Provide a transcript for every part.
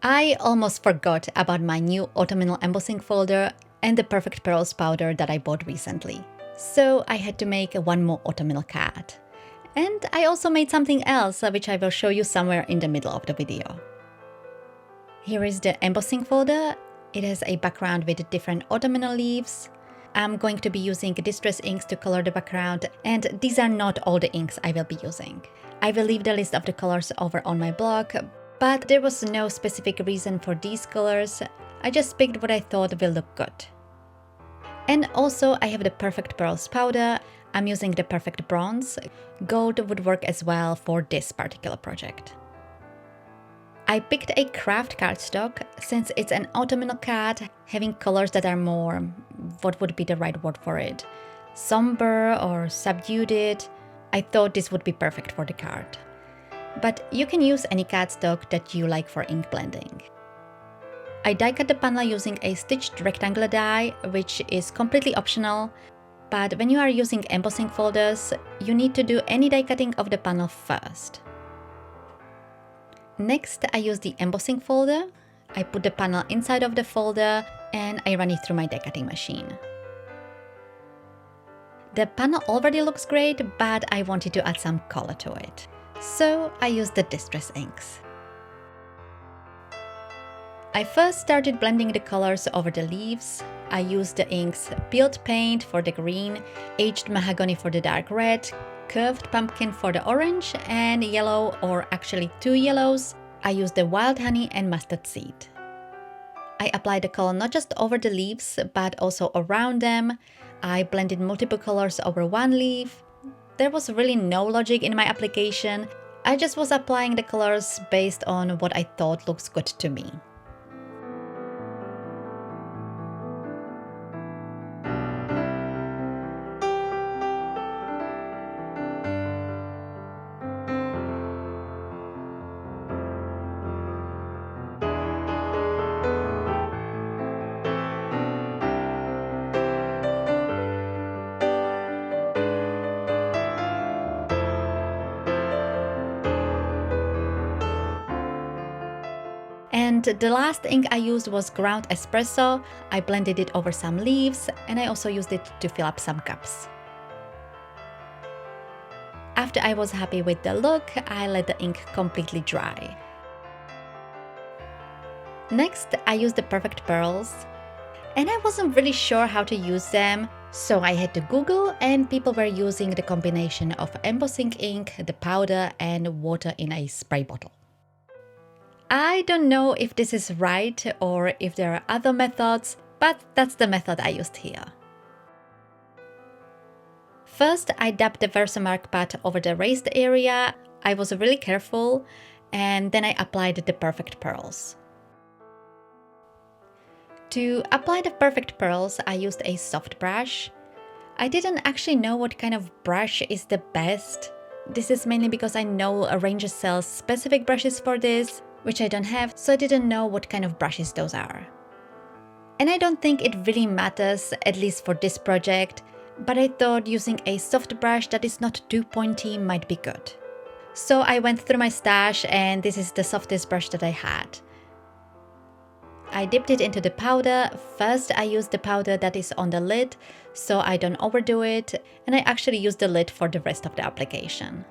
I almost forgot about my new autumnal embossing folder and the Perfect Pearls powder that I bought recently. So I had to make one more autumnal card. And I also made something else, which I will show you somewhere in the middle of the video. Here is the embossing folder. It has a background with different autumnal leaves. I'm going to be using distress inks to color the background, and these are not all the inks I will be using. I will leave the list of the colors over on my blog, but there was no specific reason for these colors. I just picked what I thought will look good. And also I have the Perfect Pearls powder. I'm using the Perfect Bronze. Gold would work as well for this particular project. I picked a craft cardstock since it's an autumnal card, having colors that are more, what would be the right word for it, somber or subdued. I thought this would be perfect for the card. But you can use any cardstock that you like for ink blending. I die cut the panel using a stitched rectangular die, which is completely optional, but when you are using embossing folders, you need to do any die cutting of the panel first. Next, I use the embossing folder. I put the panel inside of the folder and I run it through my die cutting machine. The panel already looks great, but I wanted to add some color to it. So I used the distress inks. I first started blending the colors over the leaves. I used the inks Peeled Paint for the green, Aged Mahogany for the dark red, Curved Pumpkin for the orange, and yellow, or actually two yellows. I used the Wild Honey and Mustard Seed. I applied the color not just over the leaves, but also around them. I blended multiple colors over one leaf. There was really no logic in my application. I just was applying the colors based on what I thought looks good to me. And the last ink I used was ground espresso. I blended it over some leaves and I also used it to fill up some cups. After I was happy with the look, I let the ink completely dry. Next, I used the Perfect Pearls. And I wasn't really sure how to use them, so I had to Google, and people were using the combination of embossing ink, the powder, and water in a spray bottle. I don't know if this is right or if there are other methods, but that's the method I used here. First, I dabbed the Versamark pad over the raised area. I was really careful, and then I applied the Perfect Pearls. To apply the Perfect Pearls, I used a soft brush. I didn't actually know what kind of brush is the best. This is mainly because I know Arranger sells specific brushes for this, which I don't have, so I didn't know what kind of brushes those are. And I don't think it really matters, at least for this project, but I thought using a soft brush that is not too pointy might be good. So I went through my stash and this is the softest brush that I had. I dipped it into the powder. First, I used the powder that is on the lid, so I don't overdo it, and I actually used the lid for the rest of the application.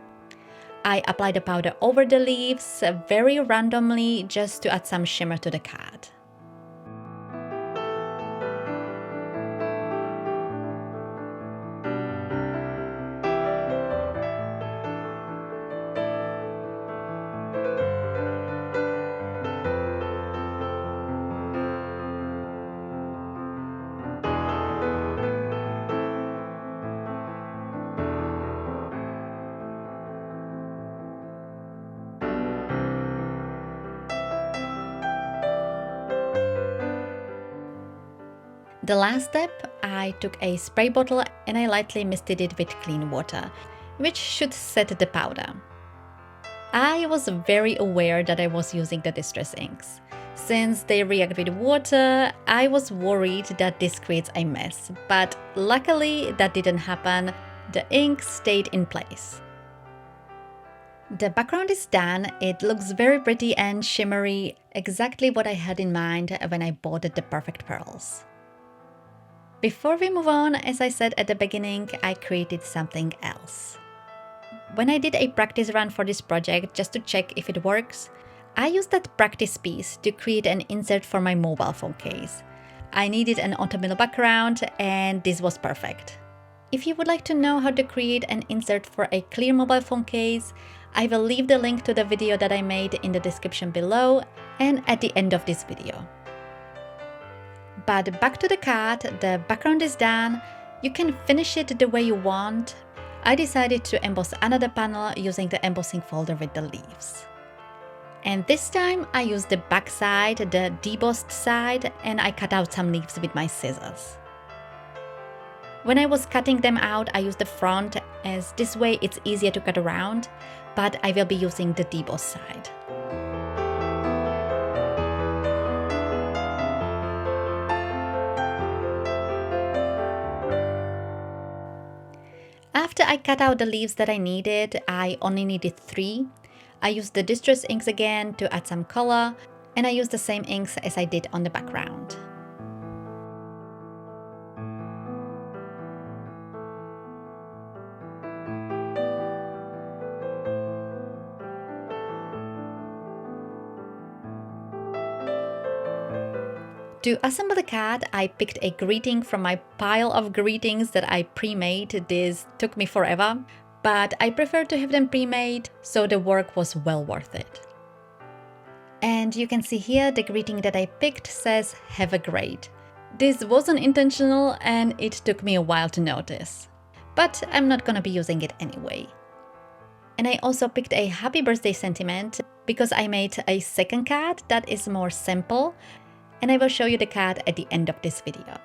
I applied the powder over the leaves very randomly just to add some shimmer to the card. The last step, I took a spray bottle and I lightly misted it with clean water, which should set the powder. I was very aware that I was using the distress inks. Since they react with water, I was worried that this creates a mess, but luckily that didn't happen. The ink stayed in place. The background is done. It looks very pretty and shimmery, exactly what I had in mind when I bought the perfect pearls. Before we move on, as I said at the beginning, I created something else. When I did a practice run for this project just to check if it works, I used that practice piece to create an insert for my mobile phone case. I needed an autumnal background and this was perfect. If you would like to know how to create an insert for a clear mobile phone case, I will leave the link to the video that I made in the description below and at the end of this video. But back to the card, the background is done. You can finish it the way you want. I decided to emboss another panel using the embossing folder with the leaves. And this time I used the back side, the debossed side, and I cut out some leaves with my scissors. When I was cutting them out, I used the front, as this way it's easier to cut around, but I will be using the debossed side. After I cut out the leaves that I needed, I only needed 3. I used the distress inks again to add some color, and I used the same inks as I did on the background. To assemble the card, I picked a greeting from my pile of greetings that I pre-made. This took me forever, but I prefer to have them pre-made, so the work was well worth it. And you can see here the greeting that I picked says, "Have a great." This wasn't intentional and it took me a while to notice, but I'm not gonna be using it anyway. And I also picked a happy birthday sentiment because I made a second card that is more simple, and I will show you the card at the end of this video.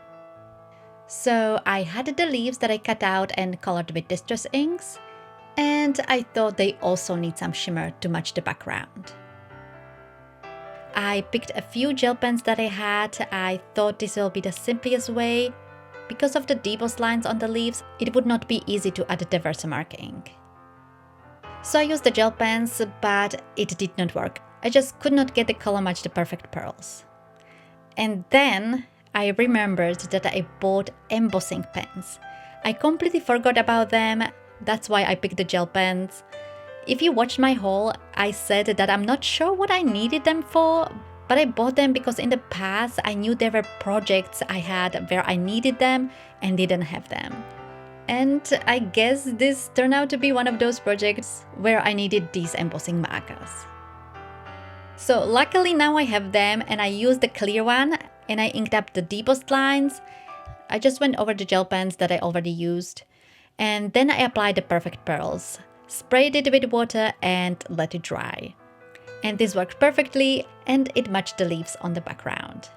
So I had the leaves that I cut out and colored with distress inks, and I thought they also need some shimmer to match the background. I picked a few gel pens that I had. I thought this will be the simplest way. Because of the debossed lines on the leaves, it would not be easy to add the Versamark ink. So I used the gel pens, but it did not work. I just could not get the color match the perfect pearls. And then I remembered that I bought embossing pens. I completely forgot about them. That's why I picked the gel pens. If you watched my haul, I said that I'm not sure what I needed them for, but I bought them because in the past I knew there were projects I had where I needed them and didn't have them. And I guess this turned out to be one of those projects where I needed these embossing markers. So luckily now I have them and I used the clear one and I inked up the debossed lines. I just went over the gel pens that I already used and then I applied the perfect pearls, sprayed it with water and let it dry. And this worked perfectly and it matched the leaves on the background.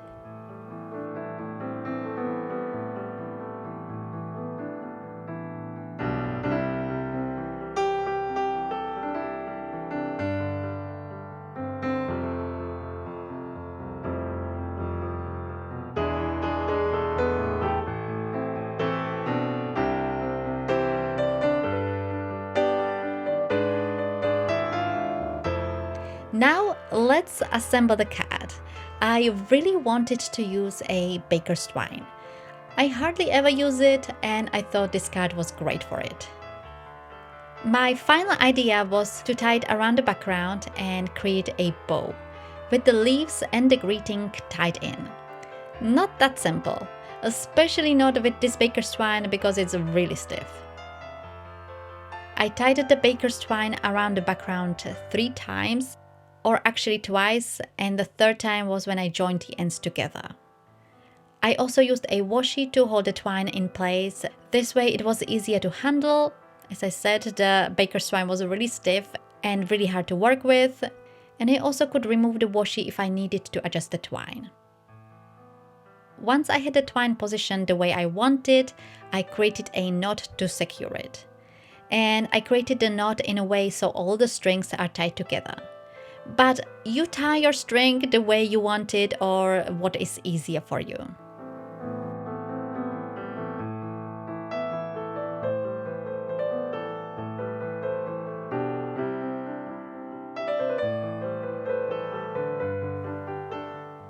Now let's assemble the card. I really wanted to use a baker's twine. I hardly ever use it and I thought this card was great for it. My final idea was to tie it around the background and create a bow with the leaves and the greeting tied in. Not that simple, especially not with this baker's twine because it's really stiff. I tied the baker's twine around the background 3 times, or actually twice, and the 3rd time was when I joined the ends together. I also used a washi to hold the twine in place. This way it was easier to handle. As I said, the baker's twine was really stiff and really hard to work with, and I also could remove the washi if I needed to adjust the twine. Once I had the twine positioned the way I wanted, I created a knot to secure it. And I created the knot in a way so all the strings are tied together. But you tie your string the way you want it or what is easier for you.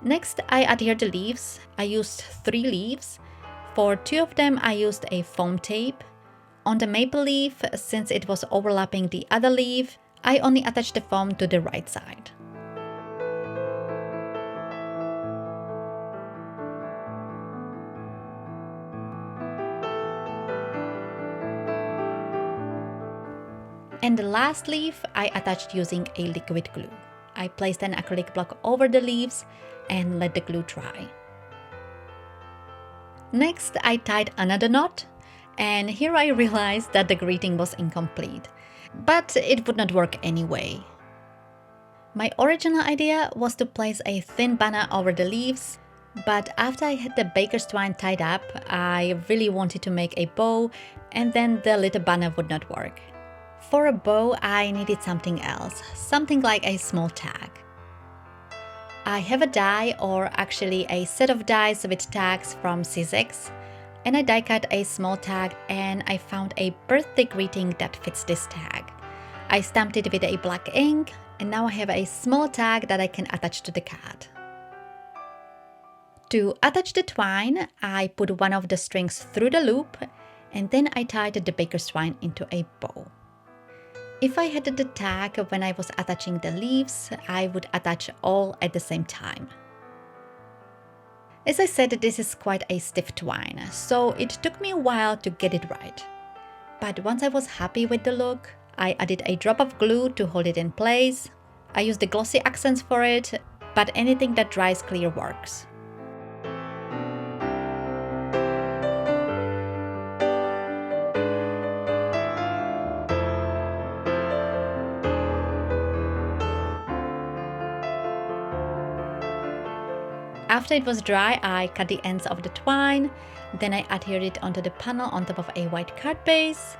Next, I adhered the leaves. I used 3 leaves. For 2 of them, I used a foam tape. On the maple leaf, since it was overlapping the other leaf, I only attached the foam to the right side. And the last leaf I attached using a liquid glue. I placed an acrylic block over the leaves and let the glue dry. Next, I tied another knot, and here I realized that the greeting was incomplete, but it would not work anyway. My original idea was to place a thin banner over the leaves, but after I had the baker's twine tied up, I really wanted to make a bow, and then the little banner would not work. For a bow, I needed something else, something like a small tag. I have a die, or actually a set of dies with tags from Sizzix, and I die cut a small tag and I found a birthday greeting that fits this tag. I stamped it with a black ink, and now I have a small tag that I can attach to the card. To attach the twine, I put one of the strings through the loop, and then I tied the baker's twine into a bow. If I had the tag when I was attaching the leaves, I would attach all at the same time. As I said, this is quite a stiff twine, so it took me a while to get it right. But once I was happy with the look, I added a drop of glue to hold it in place. I used the glossy accents for it, but anything that dries clear works. After it was dry, I cut the ends of the twine, then I adhered it onto the panel on top of a white card base,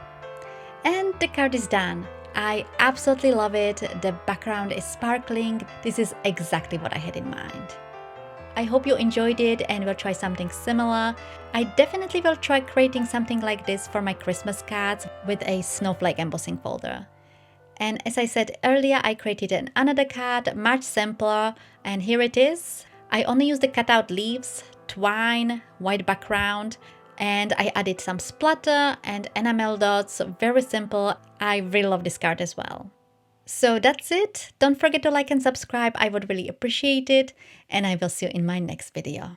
and the card is done. I absolutely love it. The background is sparkling. This is exactly what I had in mind. I hope you enjoyed it and will try something similar. I definitely will try creating something like this for my Christmas cards with a snowflake embossing folder. And as I said earlier, I created another card, much simpler, and here it is. I only used the cutout leaves, twine, white background, and I added some splatter and enamel dots, very simple. I really love this card as well. So that's it. Don't forget to like and subscribe, I would really appreciate it, and I will see you in my next video.